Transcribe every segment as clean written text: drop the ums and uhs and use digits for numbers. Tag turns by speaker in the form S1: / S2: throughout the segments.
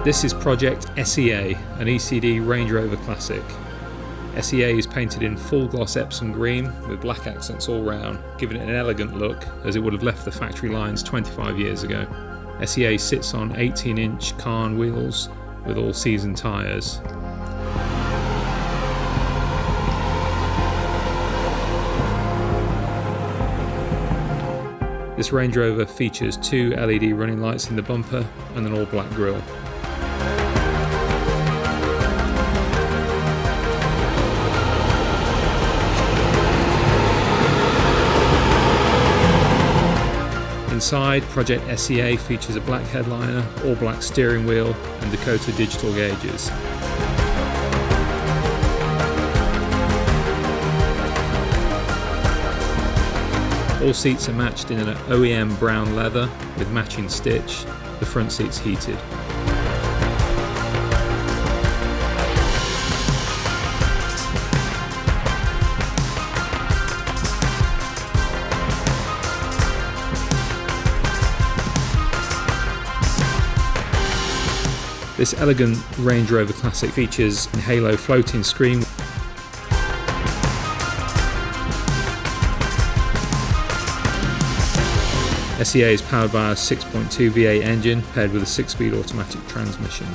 S1: This is Project S.E.A, an E.C.D Range Rover Classic. S.E.A is painted in full gloss Epsom green with black accents all round, giving it an elegant look as it would have left the factory lines 25 years ago. S.E.A sits on 18-inch Carn wheels with all-season tyres. This Range Rover features 2 LED running lights in the bumper and an all-black grille. Inside, Project S.E.A features a black headliner, all-black steering wheel and Dakota digital gauges. All seats are matched in an OEM brown leather with matching stitch, the front seat's heated. This elegant Range Rover Classic features a halo floating screen. S.E.A is powered by a 6.2 V8 engine paired with a 6-speed automatic transmission.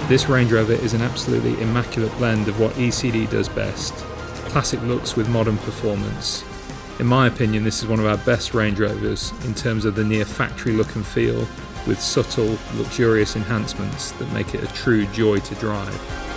S1: This Range Rover is an absolutely immaculate blend of what E.C.D does best: classic looks with modern performance. In my opinion, this is one of our best Range Rovers in terms of the near factory look and feel, with subtle, luxurious enhancements that make it a true joy to drive.